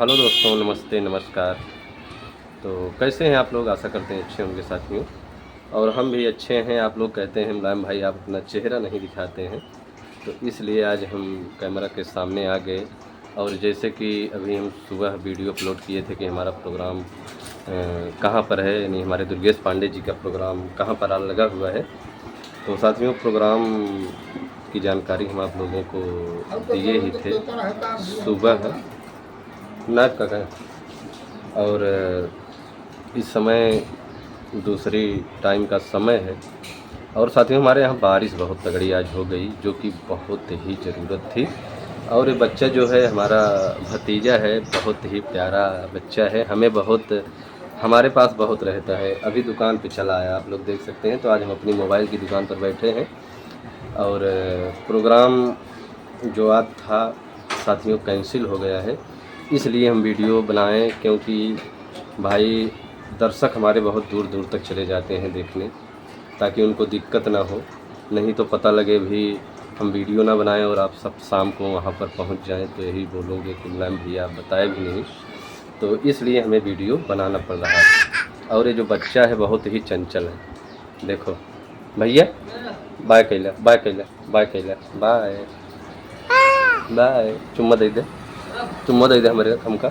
Hello दोस्तों, नमस्ते नमस्कार। तो कैसे हैं आप लोग? आशा करते हैं अच्छे होंगे साथियों। और हम भी अच्छे हैं। आप लोग कहते हैं मुलायम भाई आप अपना चेहरा नहीं दिखाते हैं, तो इसलिए आज हम कैमरा के सामने आ गए। और जैसे कि अभी हम सुबह वीडियो अपलोड किए थे कि हमारा प्रोग्राम कहाँ पर है, यानी हमारे दुर्गेश पांडे जी का प्रोग्राम कहाँ पर लगा हुआ है। तो साथियों, प्रोग्राम की जानकारी हम आप लोगों को दिए ही थे सुबह नाइट का है। और इस समय दूसरी टाइम का समय है। और साथियों, हमारे यहाँ बारिश बहुत तगड़ी आज हो गई, जो कि बहुत ही ज़रूरत थी। और ये बच्चा जो है हमारा भतीजा है, बहुत ही प्यारा बच्चा है, हमारे पास बहुत रहता है। अभी दुकान पे चला आया, आप लोग देख सकते हैं। तो आज हम अपनी मोबाइल की दुकान पर बैठे हैं और प्रोग्राम जो आज था साथियों कैंसिल हो गया है। इसलिए हम वीडियो बनाएं, क्योंकि भाई दर्शक हमारे बहुत दूर दूर तक चले जाते हैं देखने, ताकि उनको दिक्कत ना हो। नहीं तो पता लगे भी हम वीडियो ना बनाएं और आप सब शाम को वहां पर पहुंच जाएं तो यही बोलोगे कि मुलायम भैया आप बताए भी नहीं। तो इसलिए हमें वीडियो बनाना पड़ रहा है। और ये जो बच्चा है बहुत ही चंचल है। देखो भैया, बाय कैला बाय कैला बाय कैला बाय बाय। चुम्मा दे दे, चुम्मा दे दे हमारे हमका,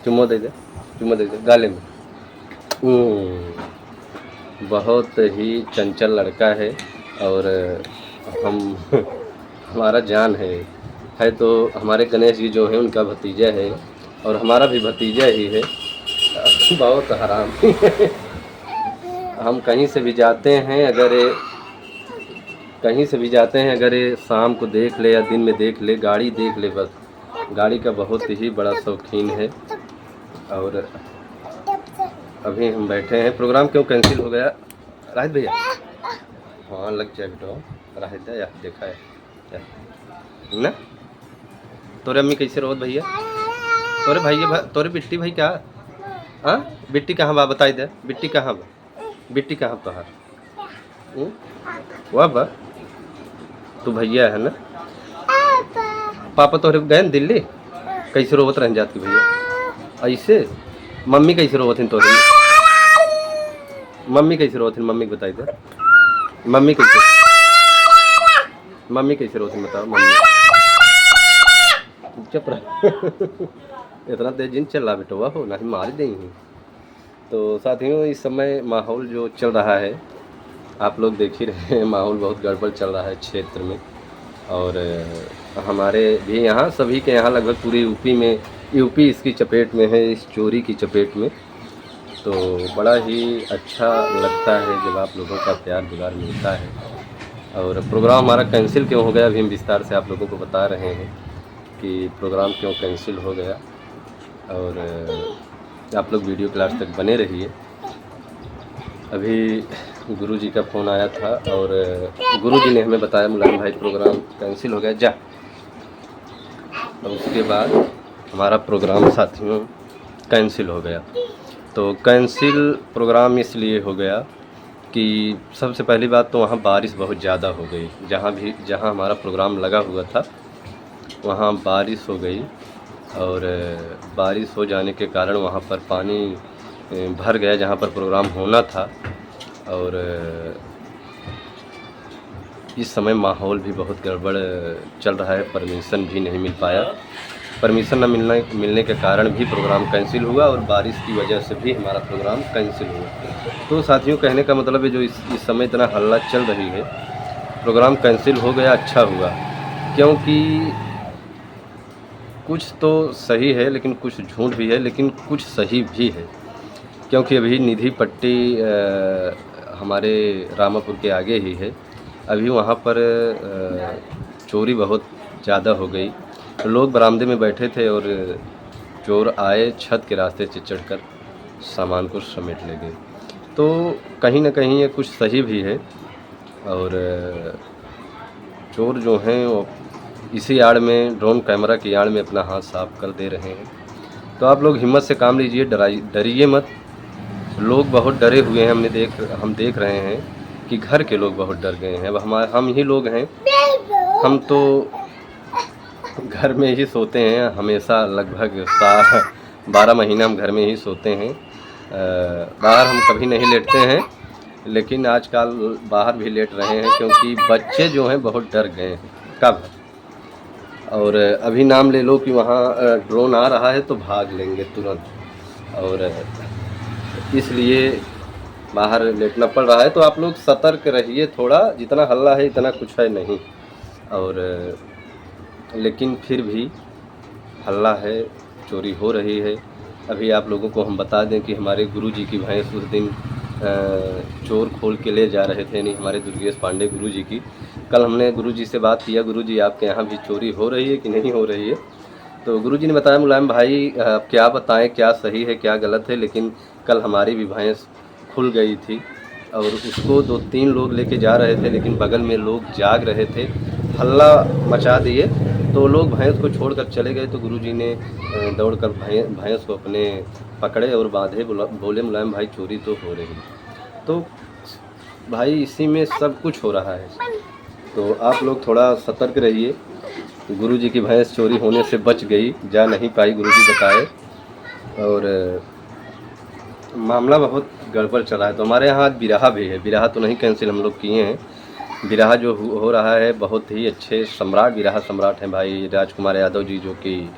चुम्मा दे दे, चुम्मा दे दे गाले में। बहुत ही चंचल लड़का है और हम हमारा जान है। तो हमारे गणेश जी जो है उनका भतीजा है और हमारा भी भतीजा ही है। बहुत हराम हम कहीं से भी जाते हैं, अगर ये शाम को देख ले या दिन में देख ले, गाड़ी देख ले, बस गाड़ी का बहुत ही बड़ा शौकीन है। और अभी हम बैठे हैं। प्रोग्राम क्यों कैंसिल हो गया राहित भैया? हाँ लग जाए बेटा राहित या देखा है या ना। तोरे अम्मी कैसे रोत भैया? तोरे भैया तोरे बिट्टी भाई क्या? हाँ बिट्टी कहाँ बा बताई दे, बिट्टी कहाँ बा, बिट्टी कहाँ तोहार? वह बा तू भैया है ना? पापा तोहरे गए दिल्ली? कैसे रोवत रह जाती भैया ऐसे? मम्मी कैसे रोवत हैं तोहरे? मम्मी कैसे रोवत हैं? मम्मी को बताई दे, मम्मी कैसे रोवत हैं बताओ मम्मी। चुप रह इतना तेज जिन चल रहा बेटवा हो ना, मार देंगे। तो साथियों, इस समय माहौल जो चल रहा है आप लोग देख ही रहे हैं, माहौल बहुत गड़बड़ चल रहा है क्षेत्र में। और हमारे भी यहाँ, सभी के यहाँ, लगभग पूरी यूपी इसकी चपेट में है, इस चोरी की चपेट में। तो बड़ा ही अच्छा लगता है जब आप लोगों का प्यार दुलार मिलता है। और प्रोग्राम हमारा कैंसिल क्यों हो गया, अभी हम विस्तार से आप लोगों को बता रहे हैं कि प्रोग्राम क्यों कैंसिल हो गया। और आप लोग वीडियो क्लास तक बने रहिए। अभी गुरुजी का फ़ोन आया था और गुरुजी ने हमें बताया मुलायम भाई प्रोग्राम कैंसिल हो गया जा। और उसके बाद हमारा प्रोग्राम साथियों कैंसिल हो गया। तो कैंसिल प्रोग्राम इसलिए हो गया कि सबसे पहली बात तो वहाँ बारिश बहुत ज़्यादा हो गई। जहाँ हमारा प्रोग्राम लगा हुआ था वहाँ बारिश हो गई। और बारिश हो जाने के कारण वहाँ पर पानी भर गया जहाँ पर प्रोग्राम होना था। और इस समय माहौल भी बहुत गड़बड़ चल रहा है, परमिशन भी नहीं मिल पाया। परमिशन न मिलने के कारण भी प्रोग्राम कैंसिल हुआ और बारिश की वजह से भी हमारा प्रोग्राम कैंसिल हुआ। तो साथियों, कहने का मतलब है जो इस समय इतना हल्ला चल रही है, प्रोग्राम कैंसिल हो गया अच्छा हुआ। क्योंकि कुछ तो सही है लेकिन कुछ झूठ भी है, लेकिन कुछ सही भी है। क्योंकि अभी निधि पट्टी हमारे रामापुर के आगे ही है। अभी वहाँ पर चोरी बहुत ज़्यादा हो गई। लोग बरामदे में बैठे थे और चोर आए, छत के रास्ते से चढ़कर सामान को समेट ले गए। तो कहीं ना कहीं ये कुछ सही भी है। और चोर जो हैं वो इसी आड़ में, ड्रोन कैमरा की आड़ में अपना हाथ साफ कर दे रहे हैं। तो आप लोग हिम्मत से काम लीजिए, डरिए मत। लोग बहुत डरे हुए हैं, हम देख रहे हैं कि घर के लोग बहुत डर गए हैं। अब हम ही लोग हैं, हम तो घर में ही सोते हैं हमेशा, लगभग 12 महीना हम घर में ही सोते हैं। बाहर हम कभी नहीं लेटते हैं, लेकिन आजकल बाहर भी लेट रहे हैं क्योंकि बच्चे जो हैं बहुत डर गए हैं। कब और अभी नाम ले लो कि वहाँ ड्रोन आ रहा है तो भाग लेंगे तुरंत, और इसलिए बाहर लेटना पड़ रहा है। तो आप लोग सतर्क रहिए थोड़ा, जितना हल्ला है इतना कुछ है नहीं, और लेकिन फिर भी हल्ला है, चोरी हो रही है। अभी आप लोगों को हम बता दें कि हमारे गुरुजी की भैंस उस दिन चोर खोल के ले जा रहे थे, नहीं हमारे दुर्गेश पांडे गुरुजी की। कल हमने गुरुजी से बात किया, गुरुजी आपके यहाँ भी चोरी हो रही है कि नहीं हो रही है? तो गुरुजी ने बताया मुलायम भाई क्या बताएं क्या सही है क्या गलत है, लेकिन कल हमारी भी भैंस खुल गई थी और उसको 2-3 लोग लेके जा रहे थे, लेकिन बगल में लोग जाग रहे थे, हल्ला मचा दिए तो लोग भैंस को छोड़कर चले गए। तो गुरुजी ने दौड़कर भैंस को अपने पकड़े और बांधे, बोले मुलायम भाई चोरी तो हो रही है। तो भाई इसी में सब कुछ हो रहा है, तो आप लोग थोड़ा सतर्क रहिए। गुरुजी की भैंस चोरी होने से बच गई, जा नहीं पाई गुरुजी बताए, और मामला बहुत गड़बड़ चला है। तो हमारे यहाँ बिरहा भी है, बिरहा तो नहीं कैंसिल हम लोग किए हैं, बिरहा जो हो रहा है बहुत ही अच्छे सम्राट, बिरहा सम्राट हैं भाई राजकुमार यादव जी, जो कि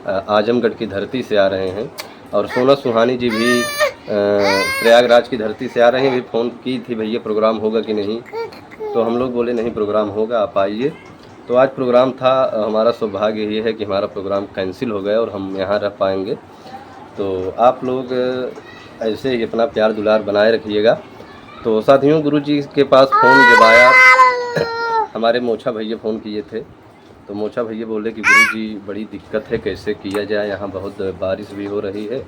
आजमगढ़ की धरती से आ रहे हैं, और सोना सुहानी जी भी प्रयागराज की धरती से आ रहे हैं। भी फ़ोन की थी भैया प्रोग्राम होगा कि नहीं, तो हम लोग बोले नहीं प्रोग्राम होगा, आप आइए। तो आज प्रोग्राम था, हमारा सौभाग्य ये है कि हमारा प्रोग्राम कैंसिल हो गया और हम यहाँ रह पाएंगे। तो आप लोग ऐसे ही अपना प्यार दुलार बनाए रखिएगा। तो साथियों गुरुजी के पास फ़ोन जब आया, हमारे मोछा भैया फ़ोन किए थे, तो मोछा भैया बोले कि गुरुजी बड़ी दिक्कत है, कैसे किया जाए, यहाँ बहुत बारिश भी हो रही है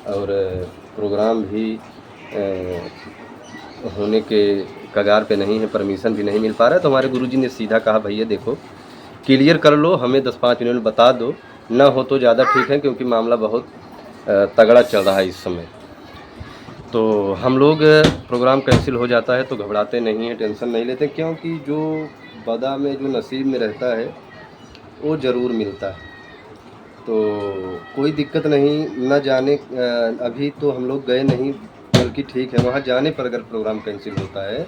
और प्रोग्राम भी होने के कगार पे नहीं है, परमिशन भी नहीं मिल पा रहा है। तो हमारे गुरुजी ने सीधा कहा भैया देखो क्लियर कर लो, हमें 10-5 मिनट में बता दो, ना हो तो ज़्यादा ठीक है क्योंकि मामला बहुत तगड़ा चल रहा है इस समय। तो हम लोग प्रोग्राम कैंसिल हो जाता है तो घबराते नहीं हैं, टेंशन नहीं लेते, क्योंकि जो बदा में जो नसीब में रहता है वो ज़रूर मिलता है। तो कोई दिक्कत नहीं, न जाने अभी तो हम लोग गए नहीं, बल्कि ठीक है वहाँ जाने पर अगर प्रोग्राम कैंसिल होता है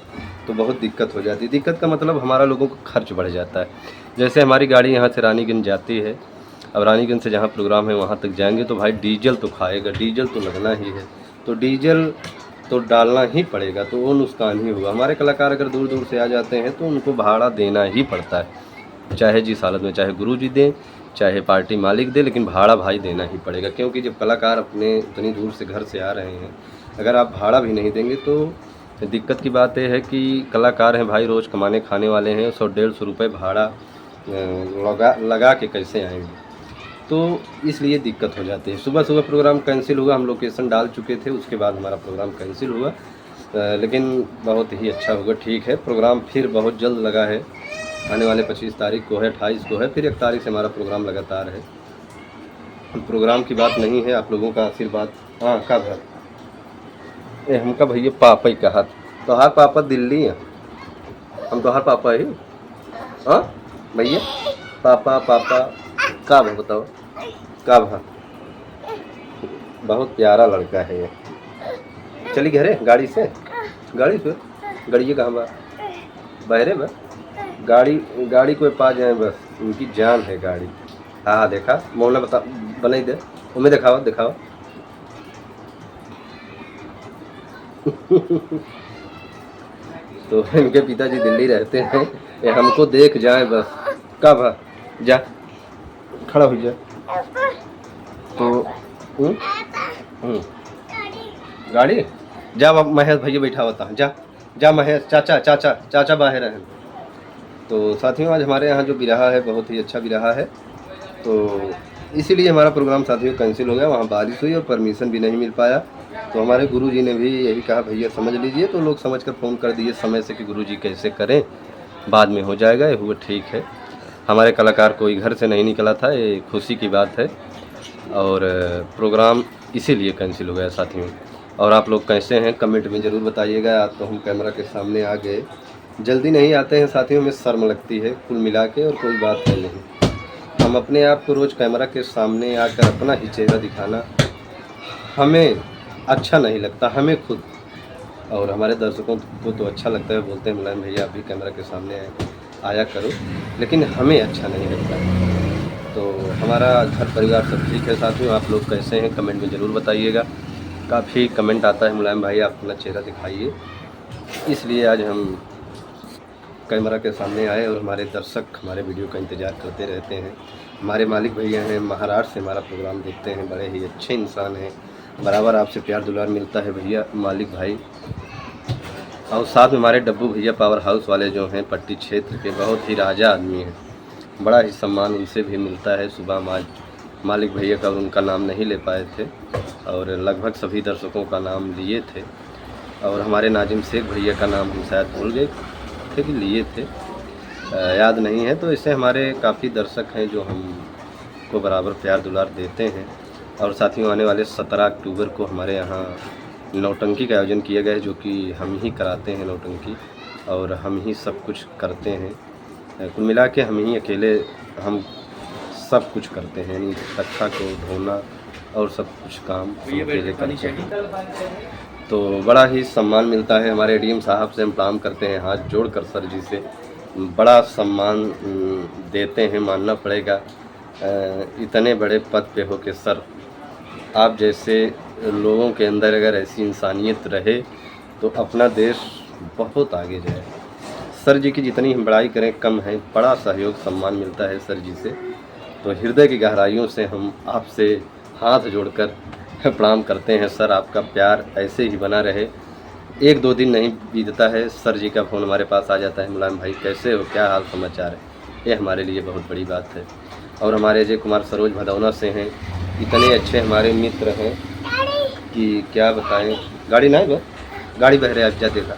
तो बहुत दिक्कत हो जाती है। दिक्कत का मतलब हमारा लोगों को खर्च बढ़ जाता है। जैसे हमारी गाड़ी यहाँ से रानीगंज जाती है, अब रानीगंज से जहाँ प्रोग्राम है वहाँ तक जाएंगे तो भाई डीजल तो खाएगा, डीजल तो लगना ही है, तो डीजल तो डालना ही पड़ेगा, तो वो नुकसान ही होगा। हमारे कलाकार अगर दूर दूर से आ जाते हैं तो उनको भाड़ा देना ही पड़ता है, चाहे जिस हालत में, चाहे गुरुजी दें चाहे पार्टी मालिक दे, लेकिन भाड़ा भाई देना ही पड़ेगा। क्योंकि जब कलाकार अपने इतनी दूर से घर से आ रहे हैं, अगर आप भाड़ा भी नहीं देंगे तो दिक्कत की बात यह है कि कलाकार हैं भाई, रोज़ कमाने खाने वाले हैं, 100-150 रुपये भाड़ा लगा के कैसे आएंगे, तो इसलिए दिक्कत हो जाती है। सुबह सुबह प्रोग्राम कैंसिल हुआ, हम लोकेशन डाल चुके थे, उसके बाद हमारा प्रोग्राम कैंसिल हुआ, लेकिन बहुत ही अच्छा होगा, ठीक है। प्रोग्राम फिर बहुत जल्द लगा है, आने वाले 25 तारीख को है, 28 को है, फिर 1 तारीख से हमारा प्रोग्राम लगातार है। प्रोग्राम की बात नहीं है, आप लोगों का आशीर्वाद। हाँ कब है ए हमका भैया पापा ही कहा, तोहार पापा दिल्ली है, हम तोहार पापा ही। हाँ भैया पापा पापा कब है बताओ, कब है? बहुत प्यारा लड़का है ये। चली घरे गाड़ी से, गाड़ी से गाड़ी कहाँ बा बहरे बा, गाड़ी कोई पा जाए बस, उनकी जान है गाड़ी। हाँ देखा मोहना बता बनाई दे, उन्हें दिखाओ दिखाओ। तो इनके पिताजी दिल्ली रहते हैं, ये हमको देख जाए बस, कब है जा खड़ा हो जा। तो गाड़ी जा महेश भैया बैठा होता है, जा जा महेश, चाचा चाचा चाचा बाहर हैं। तो साथियों आज हमारे यहाँ जो बिरहा है बहुत ही अच्छा बिरहा है, तो इसीलिए हमारा प्रोग्राम साथियों कैंसिल हो गया। वहाँ बारिश हुई और परमिशन भी नहीं मिल पाया, तो हमारे गुरुजी ने भी यही कहा भैया समझ लीजिए, तो लोग समझ कर फ़ोन कर दिए समय से कि गुरुजी कैसे करें, बाद में हो जाएगा, ये हुआ ठीक है। हमारे कलाकार कोई घर से नहीं निकला था, ये खुशी की बात है, और प्रोग्राम इसीलिए कैंसिल हो गया साथियों। और आप लोग कैसे हैं कमेंट में ज़रूर बताइएगा। आज तो हम कैमरा के सामने आ गए, जल्दी नहीं आते हैं साथियों, में शर्म लगती है कुल मिला के, और कोई बात है नहीं। हम अपने आप को रोज़ कैमरा के सामने आकर अपना ही चेहरा दिखाना हमें अच्छा नहीं लगता, हमें खुद और हमारे दर्शकों को तो अच्छा लगता है, बोलते हैं मुलायम भैया आप भी कैमरा के सामने आया करो, लेकिन हमें अच्छा नहीं लगता है। तो हमारा घर परिवार सब ठीक है साथियों, आप लोग कैसे हैं कमेंट में ज़रूर बताइएगा। काफ़ी कमेंट आता है मुलायम भाई आप अपना चेहरा दिखाइए, इसलिए आज हम कैमरा के सामने आए और हमारे दर्शक हमारे वीडियो का इंतज़ार करते रहते हैं। हमारे मालिक भैया हैं, महाराष्ट्र से हमारा प्रोग्राम देखते हैं, बड़े ही अच्छे इंसान हैं, बराबर आपसे प्यार दुलार मिलता है भैया मालिक भाई। और साथ में हमारे डब्बू भैया पावर हाउस वाले जो हैं पट्टी क्षेत्र के, बहुत ही राजा आदमी हैं, बड़ा ही सम्मान उनसे भी मिलता है। सुबह हम आज मालिक भैया का उनका नाम नहीं ले पाए थे और लगभग सभी दर्शकों का नाम लिए थे, और हमारे नाजिम शेख भैया का नाम हम शायद भूल गए थे कि लिए थे, याद नहीं है। तो इससे हमारे काफ़ी दर्शक हैं जो हमको बराबर प्यार दुलार देते हैं। और साथियों आने वाले 17 अक्टूबर को हमारे यहाँ नौटंकी का आयोजन किया गया है, जो कि हम ही कराते हैं नौटंकी, और हम ही सब कुछ करते हैं। कुल मिला के हम ही अकेले हम सब कुछ करते हैं, यानी तख्ता को धोना और सब कुछ काम हम अकेले करते हैं। तो बड़ा ही सम्मान मिलता है। हमारे डीएम साहब से हम प्रणाम करते हैं हाथ जोड़कर, सर जी से बड़ा सम्मान देते हैं, मानना पड़ेगा। इतने बड़े पद पे हो के सर, आप जैसे लोगों के अंदर अगर ऐसी इंसानियत रहे तो अपना देश बहुत आगे जाए। सर जी की जितनी हम बड़ाई करें कम है, बड़ा सहयोग सम्मान मिलता है सर जी से। तो हृदय की गहराइयों से हम आपसे हाथ जोड़कर प्रणाम करते हैं सर, आपका प्यार ऐसे ही बना रहे। 1-2 दिन नहीं बीतता है सर जी का फ़ोन हमारे पास आ जाता है, मुलायम भाई कैसे हो, क्या हाल समाचार है। ये हमारे लिए बहुत बड़ी बात है। और हमारे अजय कुमार सरोज भदौना से हैं, इतने अच्छे हमारे मित्र हैं कि क्या बताएं। गाड़ी ना है, गाड़ी बह रहे जा देखा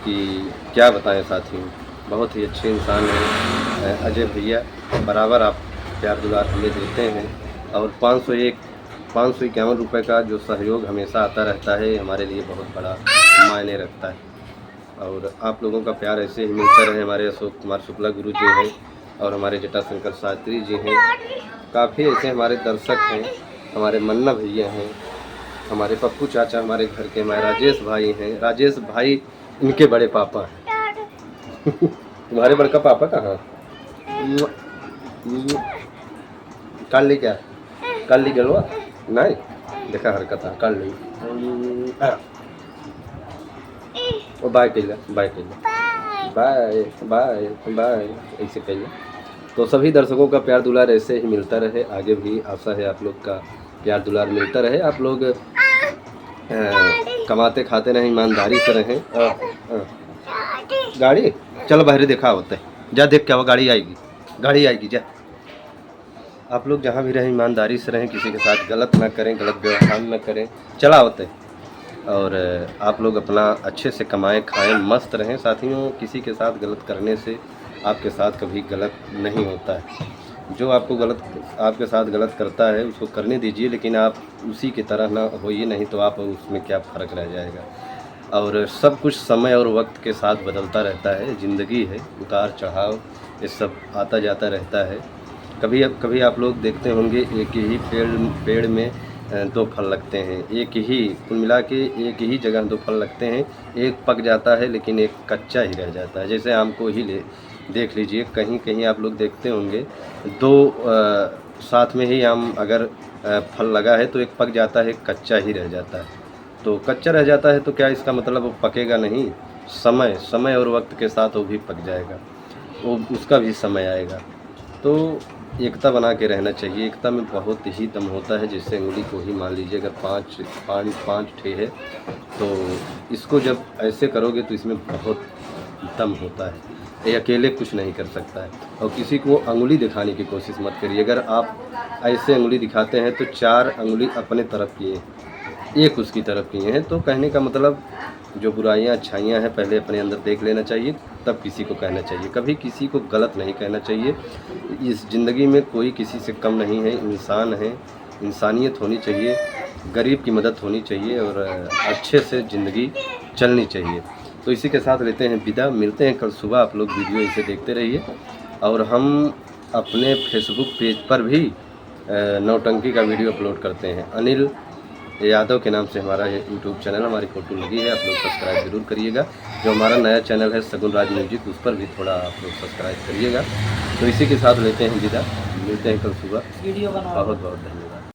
कि क्या बताएं साथियों, बहुत ही अच्छे इंसान हैं अजय भैया, बराबर आप प्यार दुलार हमें देते हैं। और 551 रुपये का जो सहयोग हमेशा आता रहता है, हमारे लिए बहुत बड़ा मायने रखता है। और आप लोगों का प्यार ऐसे ही मिलता रहे। हमारे अशोक कुमार शुक्ला गुरु जी हैं और हमारे जटाशंकर शास्त्री जी हैं, काफ़ी ऐसे हमारे दर्शक हैं। हमारे मन्ना भैया हैं, हमारे पप्पू चाचा हमारे घर के, हमारे राजेश भाई हैं। राजेश भाई इनके बड़े पापा हैं। तुम्हारे बड़का पापा कहाँ? कल ली क्या, कल ली गलवा नहीं देखा हरकत कर ली ओ बाय कैला बाय कैला बाय बाय बाय ऐसे कैला। तो सभी दर्शकों का प्यार दुलार ऐसे ही मिलता रहे, आगे भी आशा है आप लोग का प्यार दुलार मिलता रहे। आप लोग कमाते खाते रहें, ईमानदारी से रहें। गाड़ी चलो बाहर देखा होता है, जा देख क्या वो गाड़ी आएगी जा। आप लोग जहाँ भी रहें ईमानदारी से रहें, किसी के साथ गलत ना करें, गलत व्यवहार ना करें, चला होते हैं। और आप लोग अपना अच्छे से कमाएं खाएं, मस्त रहें साथियों। किसी के साथ गलत करने से आपके साथ कभी गलत नहीं होता है। जो आपके साथ गलत करता है उसको करने दीजिए, लेकिन आप उसी की तरह ना होइए, नहीं तो आप उसमें क्या फ़र्क रह जाएगा। और सब कुछ समय और वक्त के साथ बदलता रहता है, ज़िंदगी है, उतार चढ़ाव ये सब आता जाता रहता है। कभी आप लोग देखते होंगे एक ही पेड़ में 2 फल लगते हैं, कुल मिला के एक ही जगह 2 फल लगते हैं, एक पक जाता है लेकिन एक कच्चा ही रह जाता है। जैसे आम को ही देख लीजिए, कहीं कहीं आप लोग देखते होंगे 2 साथ में ही आम अगर फल लगा है तो एक पक जाता है, एक कच्चा ही रह जाता है। तो कच्चा रह जाता है तो क्या इसका मतलब वो पकेगा नहीं? समय और वक्त के साथ वो भी पक जाएगा, वो उसका भी समय आएगा। तो एकता बना के रहना चाहिए। एकता में बहुत ही दम होता है। जैसे उंगली को ही मान लीजिए, अगर 5 ठे है तो इसको जब ऐसे करोगे तो इसमें बहुत दम होता है, ये अकेले कुछ नहीं कर सकता है। और किसी को अंगुली दिखाने की कोशिश मत करिए। अगर आप ऐसे अंगुली दिखाते हैं तो 4 अंगुली अपने तरफ किए, एक उसकी तरफ किए हैं। तो कहने का मतलब जो बुराइयां अच्छाइयां हैं पहले अपने अंदर देख लेना चाहिए, तब किसी को कहना चाहिए। कभी किसी को गलत नहीं कहना चाहिए। इस ज़िंदगी में कोई किसी से कम नहीं है, इंसान है, इंसानियत होनी चाहिए, गरीब की मदद होनी चाहिए और अच्छे से ज़िंदगी चलनी चाहिए। तो इसी के साथ लेते हैं विदा, मिलते हैं कल सुबह। आप लोग वीडियो इसे देखते रहिए और हम अपने फेसबुक पेज पर भी नौटंकी का वीडियो अपलोड करते हैं। अनिल यादव के नाम से हमारा ये यूट्यूब चैनल, हमारी फ़ोटो लगी है, आप लोग सब्सक्राइब ज़रूर करिएगा। जो हमारा नया चैनल है सगुन राज म्यूजिक, उस पर भी थोड़ा आप लोग सब्सक्राइब करिएगा। तो इसी के साथ लेते हैं विदा, मिलते हैं कल सुबह। बहुत बहुत धन्यवाद।